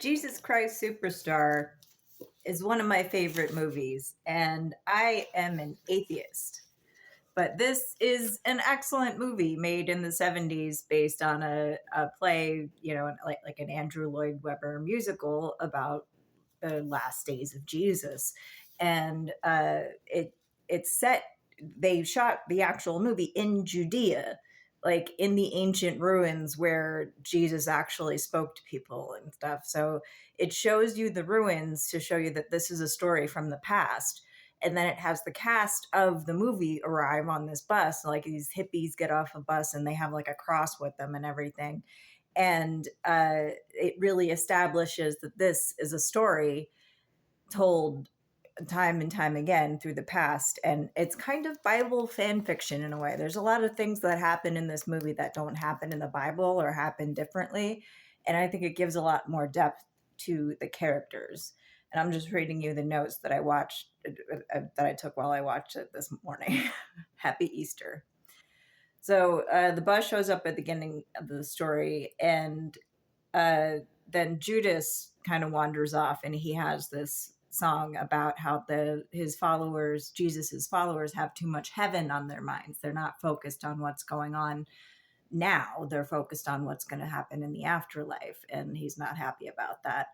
Jesus Christ Superstar is one of my favorite movies, and I am an atheist. But this is an excellent movie made in the 70s based on a play, like an Andrew Lloyd Webber musical about the last days of Jesus. And it's set, they shot the actual movie in Judea, like in the ancient ruins where Jesus actually spoke to people and stuff. So it shows you the ruins to show you that this is a story from the past. And then it has the cast of the movie arrive on this bus. Like these hippies get off a bus and they have like a cross with them and everything. And it really establishes that this is a story told time and time again through the past, and it's kind of Bible fan fiction in a way. There's a lot of things that happen in this movie that don't happen in the Bible or happen differently, and I think it gives a lot more depth to the characters. And I'm just reading you the notes that I watched, that I took while I watched it this morning. Happy Easter. So the bus shows up at the beginning of the story, and uh, then Judas kind of wanders off, and he has this song about how his followers, Jesus's followers, have too much heaven on their minds. They're not focused on what's going on now. They're focused on what's going to happen in the afterlife, and he's not happy about that.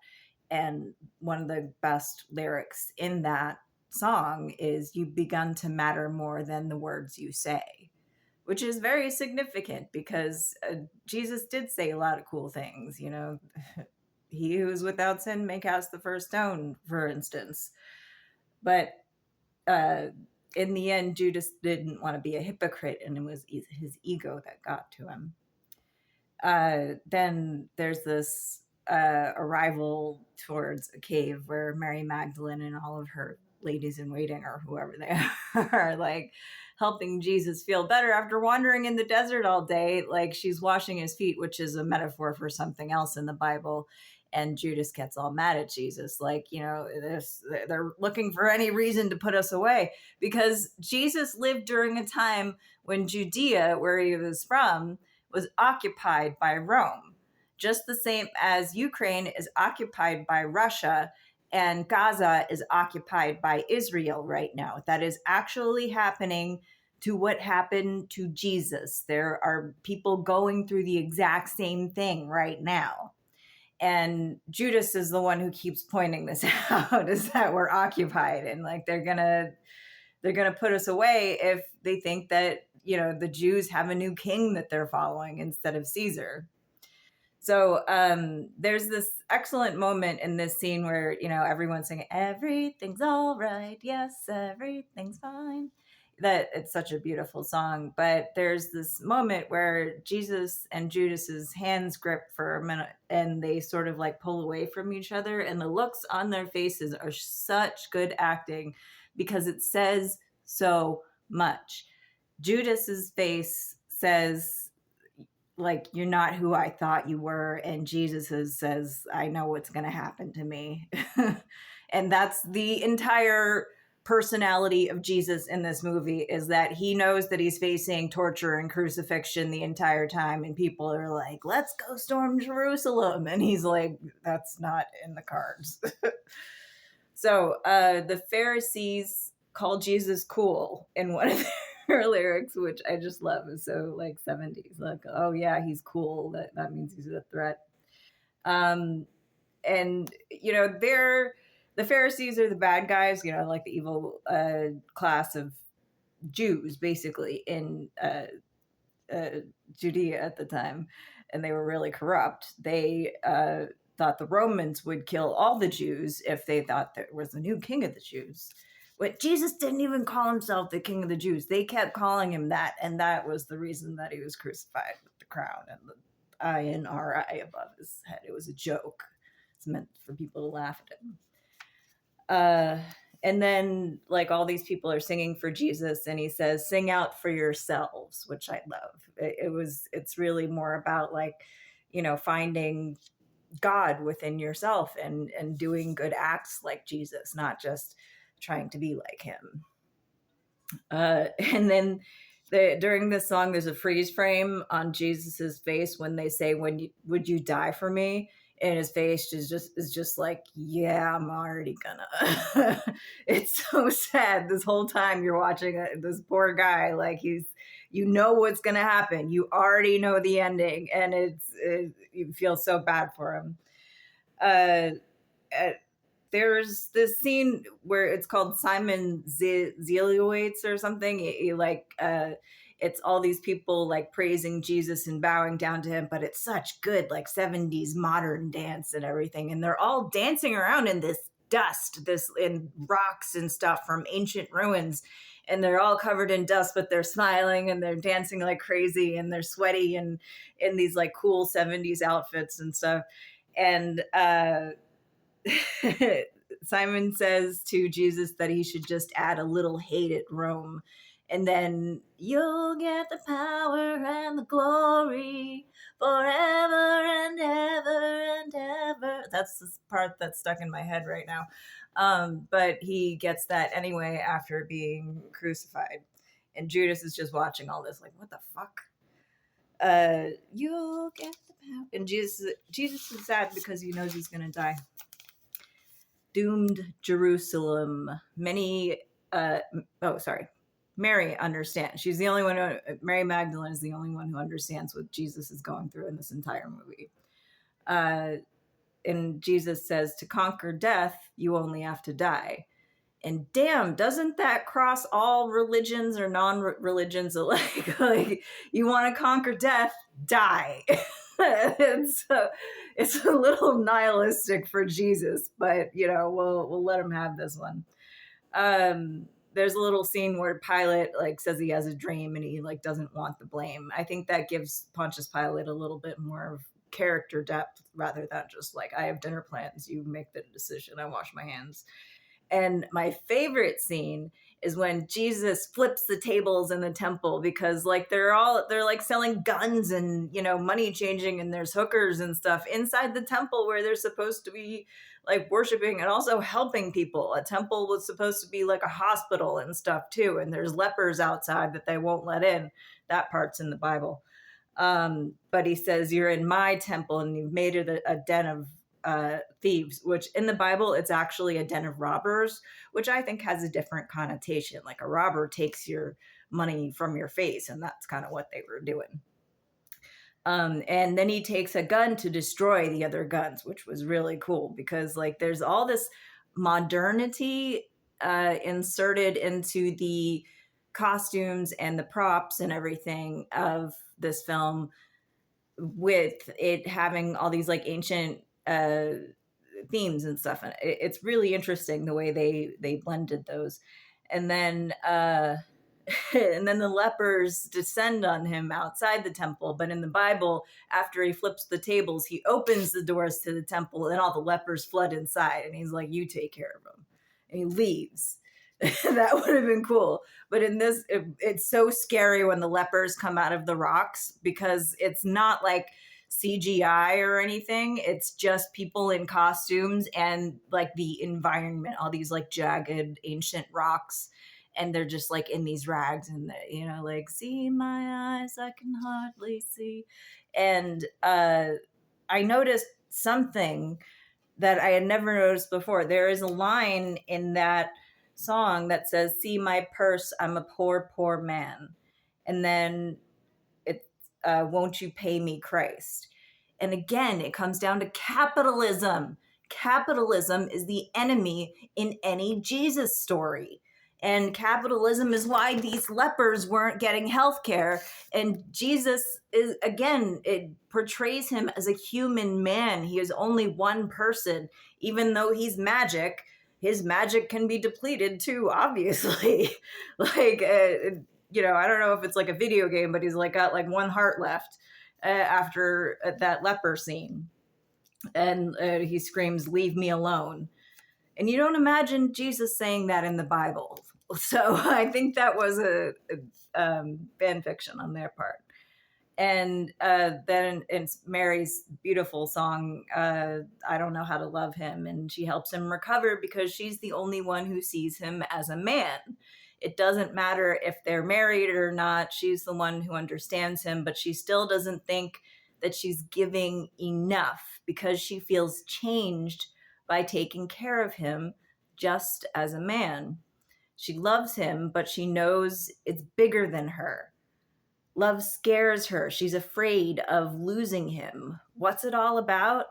And one of the best lyrics in that song is, "You've begun to matter more than the words you say," which is very significant because Jesus did say a lot of cool things. He who is without sin may cast the first stone, for instance. But uh, in the end, Judas didn't want to be a hypocrite, and it was his ego that got to him. Then there's this arrival towards a cave where Mary Magdalene and all of her ladies in waiting, or whoever they are, like helping Jesus feel better after wandering in the desert all day. Like she's washing his feet, which is a metaphor for something else in the Bible. And Judas gets all mad at Jesus, like, they're looking for any reason to put us away, because Jesus lived during a time when Judea, where he was from, was occupied by Rome, just the same as Ukraine is occupied by Russia and Gaza is occupied by Israel right now. That is actually happening to what happened to Jesus. There are people going through the exact same thing right now. And Judas is the one who keeps pointing this out, is that we're occupied, and like they're gonna put us away if they think that the Jews have a new king that they're following instead of Caesar. So there's this excellent moment in this scene where everyone's singing "Everything's all right, yes, everything's fine." That it's such a beautiful song. But there's this moment where Jesus and Judas's hands grip for a minute, and they sort of like pull away from each other, and the looks on their faces are such good acting because it says so much. Judas's face says, like, "You're not who I thought you were," and Jesus says, "I know what's going to happen to me." And that's the entire personality of Jesus in this movie, is that he knows that he's facing torture and crucifixion the entire time, and people are like, "Let's go storm Jerusalem," and he's like, "That's not in the cards." So the Pharisees call Jesus cool in one of her lyrics, which I just love. Is so like 70s, like, "Oh yeah, he's cool, that means he's a threat." And they're the Pharisees are the bad guys, like the evil class of Jews basically in uh, Judea at the time, and they were really corrupt. They thought the Romans would kill all the Jews if they thought there was a new king of the Jews. But Jesus didn't even call himself the king of the Jews. They kept calling him that, and that was the reason that he was crucified, with the crown and the INRI above his head. It was a joke. It's meant for people to laugh at him. And then like all these people are singing for Jesus, and he says, "Sing out for yourselves," which I love. It's really more about like, finding God within yourself and doing good acts like Jesus, not just trying to be like him. And then during this song, there's a freeze frame on Jesus's face when they say, "Would you die for me?" and his face is just like, yeah, I'm already gonna. It's so sad. This whole time you're watching this poor guy, like you know what's gonna happen. You already know the ending, and you feel so bad for him. Uh, uh, there's this scene where it's called Simon Zeliowitz or something. It's all these people like praising Jesus and bowing down to him, but it's such good like 70s modern dance and everything, and they're all dancing around in this dust, this in rocks and stuff from ancient ruins, and they're all covered in dust, but they're smiling and they're dancing like crazy, and they're sweaty and in these like cool 70s outfits and stuff. And Simon says to Jesus that he should just add a little hate at Rome, and then you'll get the power and the glory forever and ever and ever. That's the part that's stuck in my head right now. But he gets that anyway after being crucified. And Judas is just watching all this like, what the fuck? You'll get the power. And Jesus is sad because he knows he's going to die. Doomed Jerusalem. Mary understands. She's the only one. Mary Magdalene is the only one who understands what Jesus is going through in this entire movie. And Jesus says, to conquer death, you only have to die. And damn, doesn't that cross all religions or non-religions alike? Like, you want to conquer death, die. It's a little nihilistic for Jesus, but we'll let him have this one. There's a little scene where Pilate like says he has a dream and he like doesn't want the blame. I think that gives Pontius Pilate a little bit more of character depth rather than just like, I have dinner plans, you make the decision, I wash my hands. And my favorite scene is when Jesus flips the tables in the temple, because like they're like selling guns and money changing, and there's hookers and stuff inside the temple where they're supposed to be like worshiping and also helping people. A temple was supposed to be like a hospital and stuff too, and there's lepers outside that they won't let in. That part's in the Bible. But he says, you're in my temple and you've made it a den of thieves, which in the Bible, it's actually a den of robbers, which I think has a different connotation. Like a robber takes your money from your face, and that's kind of what they were doing. And then he takes a gun to destroy the other guns, which was really cool because like there's all this modernity inserted into the costumes and the props and everything of this film, with it having all these like ancient themes and stuff, and it's really interesting the way they blended those. And then and then the lepers descend on him outside the temple, but in the Bible, after he flips the tables, he opens the doors to the temple and all the lepers flood inside, and he's like, you take care of them, and he leaves. That would have been cool, but in this it's so scary when the lepers come out of the rocks, because it's not like CGI or anything. It's just people in costumes and like the environment, all these like jagged ancient rocks, and they're just like in these rags and like, see my eyes, I can hardly see. And I noticed something that I had never noticed before. There is a line in that song that says, see my purse, I'm a poor man. And then won't you pay me, Christ? And again, it comes down to capitalism. Capitalism is the enemy in any Jesus story. And capitalism is why these lepers weren't getting health care. And Jesus is, again, it portrays him as a human man. He is only one person. Even though he's magic, his magic can be depleted too, obviously. Like, I don't know if it's like a video game, but he's like got like one heart left after that leper scene. And he screams, leave me alone. And you don't imagine Jesus saying that in the Bible. So I think that was a fan fiction on their part. And then it's Mary's beautiful song, I Don't Know How to Love Him. And she helps him recover because she's the only one who sees him as a man. It doesn't matter if they're married or not. She's the one who understands him, but she still doesn't think that she's giving enough because she feels changed by taking care of him just as a man. She loves him, but she knows it's bigger than her. Love scares her. She's afraid of losing him. What's it all about?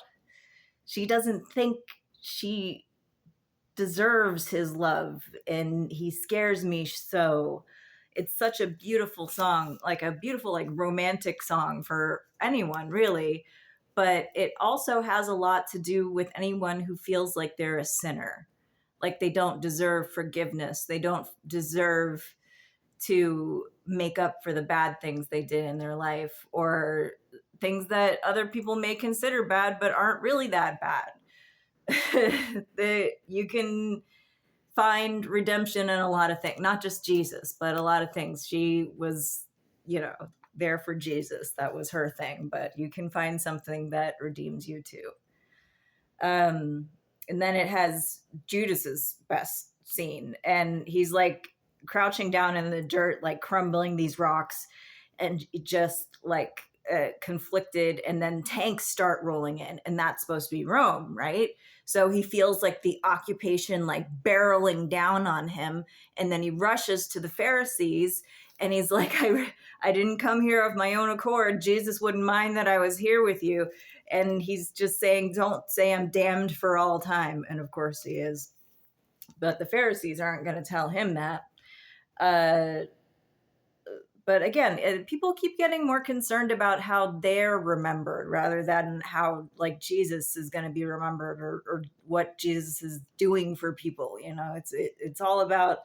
She doesn't think she deserves his love, and he scares me so. It's such a beautiful song, like a beautiful, like romantic song for anyone, really. But it also has a lot to do with anyone who feels like they're a sinner, like they don't deserve forgiveness. They don't deserve to make up for the bad things they did in their life, or things that other people may consider bad but aren't really that bad. You can find redemption in a lot of things, not just Jesus, but a lot of things. She was, there for Jesus. That was her thing, but you can find something that redeems you too. And then it has Judas's best scene, and he's like crouching down in the dirt, like crumbling these rocks, and just like conflicted. And then tanks start rolling in, and that's supposed to be Rome, right? So he feels like the occupation like barreling down on him, and then he rushes to the Pharisees, and he's like, I didn't come here of my own accord. Jesus wouldn't mind that I was here with you. And he's just saying, don't say I'm damned for all time. And of course he is. But the Pharisees aren't going to tell him that. But again, people keep getting more concerned about how they're remembered rather than how like Jesus is going to be remembered, or what Jesus is doing for people. It's all about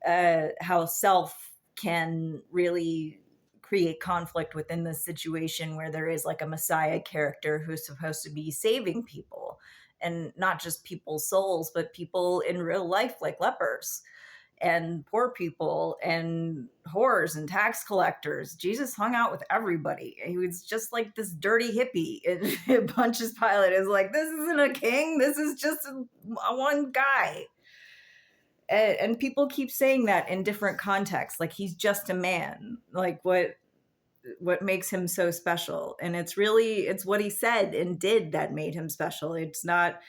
how self can really create conflict within the situation where there is like a Messiah character who's supposed to be saving people, and not just people's souls, but people in real life, like lepers and poor people and whores and tax collectors. Jesus hung out with everybody. He was just like this dirty hippie. And Pontius Pilate is like, this isn't a king. This is just one guy. And people keep saying that in different contexts. Like, he's just a man. Like, what makes him so special? And it's what he said and did that made him special. It's not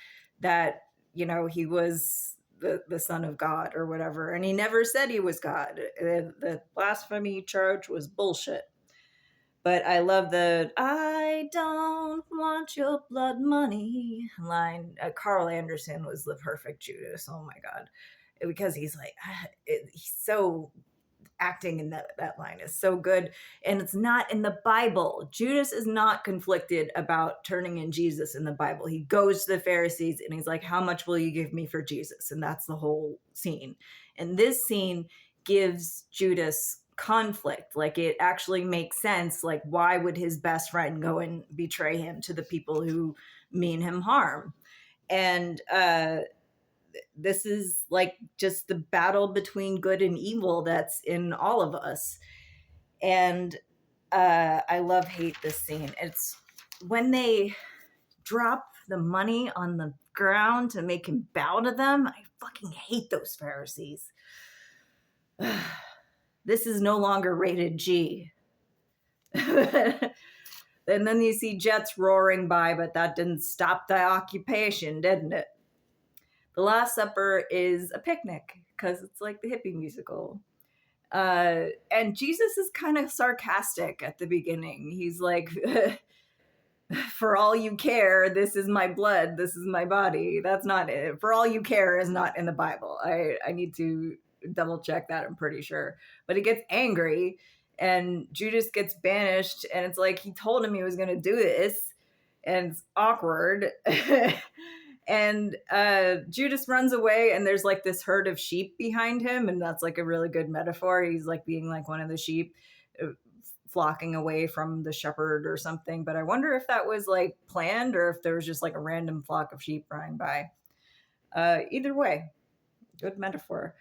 that, he was the son of God or whatever. And he never said he was God. The blasphemy charge was bullshit. But I love the "I don't want your blood money" line. Carl Anderson was the perfect Judas. Oh my God. Because he's like, he's so acting in that line is so good. And it's not in the Bible. Judas is not conflicted about turning in Jesus in the Bible. He goes to the Pharisees and he's like, how much will you give me for Jesus? And that's the whole scene. And this scene gives Judas conflict. Like, it actually makes sense. Like, why would his best friend go and betray him to the people who mean him harm? And this is like just the battle between good and evil that's in all of us. And I hate this scene. It's when they drop the money on the ground to make him bow to them. I fucking hate those Pharisees. This is no longer rated G. And then you see jets roaring by, but that didn't stop the occupation, didn't it? The Last Supper is a picnic because it's like the hippie musical. And Jesus is kind of sarcastic at the beginning. He's like, for all you care, this is my blood, this is my body. That's not it. For all you care is not in the Bible. I need to double check that, I'm pretty sure. But he gets angry and Judas gets banished, and it's like he told him he was going to do this, and it's awkward. And Judas runs away, and there's like this herd of sheep behind him, and that's like a really good metaphor. He's like being like one of the sheep flocking away from the shepherd or something. But I wonder if that was like planned or if there was just like a random flock of sheep running by. Either way, good metaphor.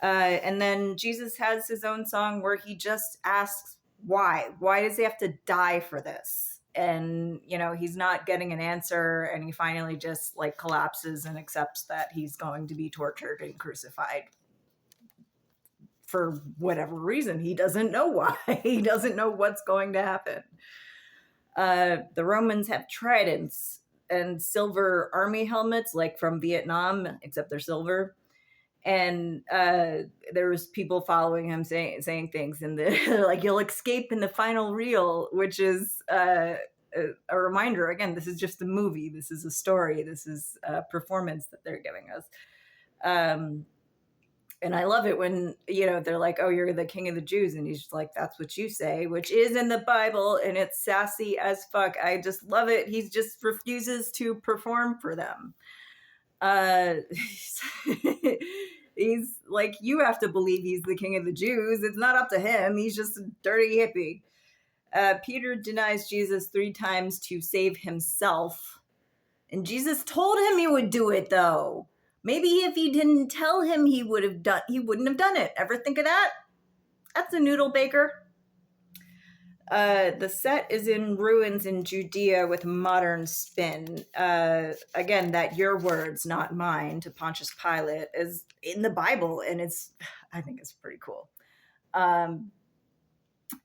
And then Jesus has his own song where he just asks why does he have to die for this? And he's not getting an answer, and he finally just like collapses and accepts that he's going to be tortured and crucified for whatever reason. He doesn't know why. He doesn't know what's going to happen. The Romans have tridents and silver army helmets, like from Vietnam, except they're silver. And there was people following him saying things, and they're like, "You'll escape in the final reel," which is a reminder. Again, this is just a movie. This is a story. This is a performance that they're giving us. And I love it when, they're like, "Oh, you're the king of the Jews," and he's just like, "That's what you say," which is in the Bible, and it's sassy as fuck. I just love it. He just refuses to perform for them. He's like, "You have to believe he's the king of the Jews. It's not up to him. He's just a dirty hippie." Peter denies Jesus 3 times to save himself. And Jesus told him he would do it, though. Maybe if he didn't tell him, he wouldn't have done it. Ever think of that? That's a noodle baker. The set is in ruins in Judea with modern spin. Again, that "your words, not mine" to Pontius Pilate is in the Bible, and I think it's pretty cool.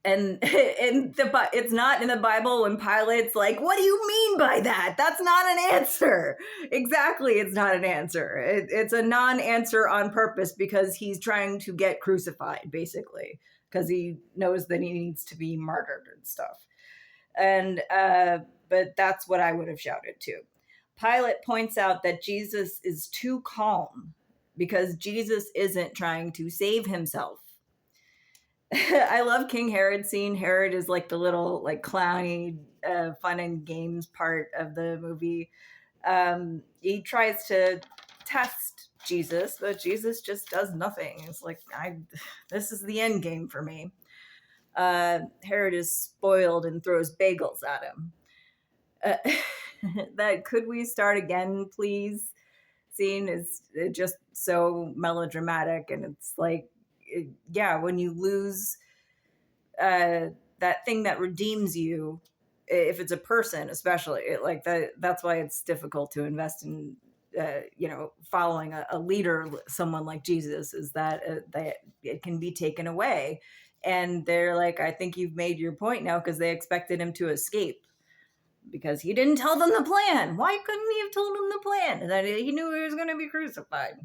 And it's not in the Bible when Pilate's like, "What do you mean by that? That's not an answer." Exactly, it's not an answer. It's a non-answer on purpose because he's trying to get crucified, basically, because he knows that he needs to be martyred and stuff. And but that's what I would have shouted too. Pilate points out that Jesus is too calm because Jesus isn't trying to save himself. I love King Herod scene. Herod is like the little like clowny fun and games part of the movie. He tries to test Jesus, but Jesus just does nothing. It's like, this is the end game for me. Herod is spoiled and throws bagels at him. That "could we start again, please" scene is just so melodramatic, and it's like, when you lose that thing that redeems you, if it's a person especially, that's why it's difficult to invest in following a leader, someone like Jesus, is that it can be taken away. And they're like, "I think you've made your point now," because they expected him to escape because he didn't tell them the plan. Why couldn't he have told them the plan? That he knew he was going to be crucified.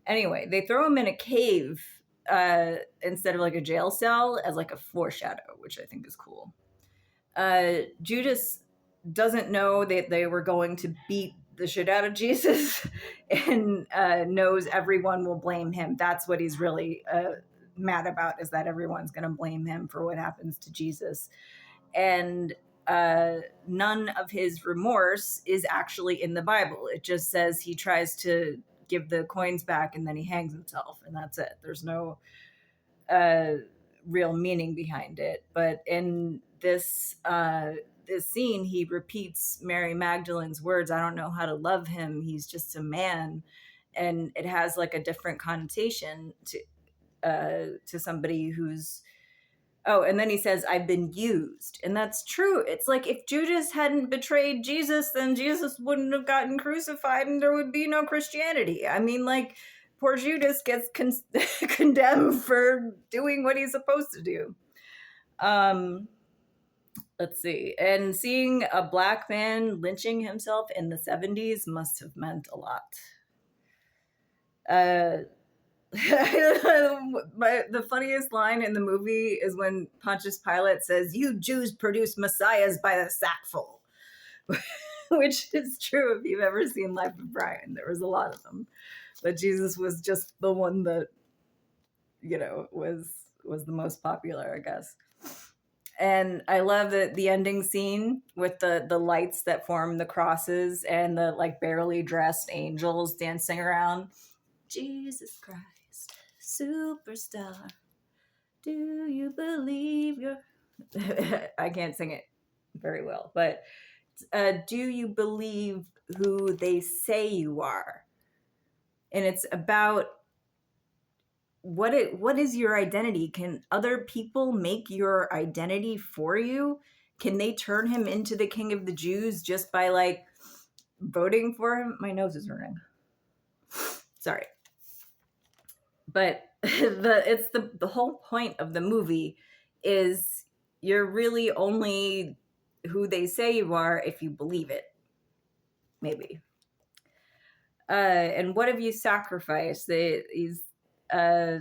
Anyway, they throw him in a cave instead of like a jail cell as like a foreshadow, which I think is cool. Judas doesn't know that they were going to beat the shit out of Jesus and knows everyone will blame him. That's what he's really mad about, is that everyone's going to blame him for what happens to Jesus. And none of his remorse is actually in the Bible. It just says he tries to give the coins back and then he hangs himself, and that's it. There's no real meaning behind it. But in this scene, he repeats Mary Magdalene's words, "I don't know how to love him. He's just a man." And it has like a different connotation to somebody who's... Oh, and then he says, "I've been used." And that's true. It's like, if Judas hadn't betrayed Jesus, then Jesus wouldn't have gotten crucified and there would be no Christianity. I mean, like, poor Judas gets condemned for doing what he's supposed to do. Let's see. And seeing a black man lynching himself in the 70s must have meant a lot. The funniest line in the movie is when Pontius Pilate says, "You Jews produce messiahs by the sackful," which is true. If you've ever seen Life of Brian, there was a lot of them, but Jesus was just the one that was the most popular, I guess. And I love the ending scene with the lights that form the crosses and the like barely dressed angels dancing around. "Jesus Christ, superstar, do you believe you're..." I can't sing it very well, but "do you believe who they say you are?" And it's about what is your identity? Can other people make your identity for you? Can they turn him into the king of the Jews just by like voting for him? My nose is running. Sorry. But the whole point of the movie is you're really only who they say you are if you believe it, maybe. And what have you sacrificed? Uh,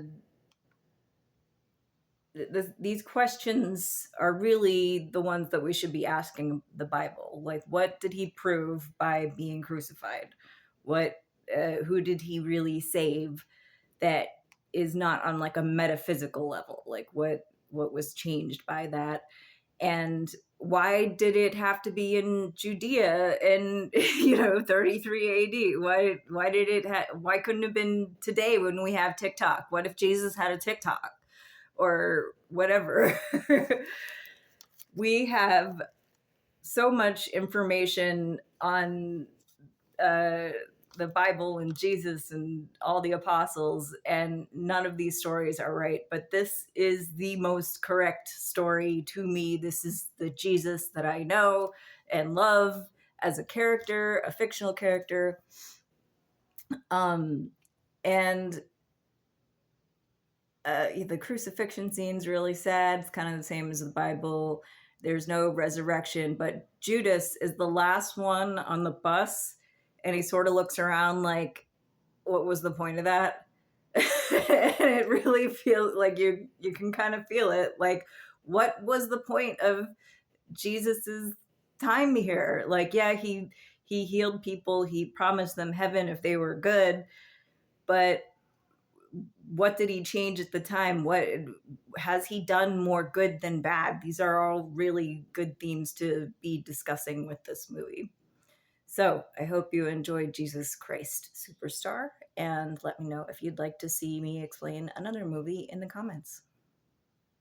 these questions are really the ones that we should be asking the Bible. Like, what did he prove by being crucified? Who did he really save that is not on like a metaphysical level? Like, what was changed by that? And why did it have to be in Judea in 33 AD? Why couldn't it have been today when we have TikTok? What if Jesus had a TikTok or whatever? We have so much information on the Bible and Jesus and all the apostles, and none of these stories are right. But this is the most correct story to me. This is the Jesus that I know and love as a character, a fictional character. And the crucifixion scene's really sad. It's kind of the same as the Bible. There's no resurrection, but Judas is the last one on the bus, and he sort of looks around like, what was the point of that? And it really feels like you can kind of feel it. Like, what was the point of Jesus's time here? Like, yeah, he healed people, he promised them heaven if they were good, but what did he change at the time? What has he done more good than bad? These are all really good themes to be discussing with this movie. So I hope you enjoyed Jesus Christ Superstar, and let me know if you'd like to see me explain another movie in the comments.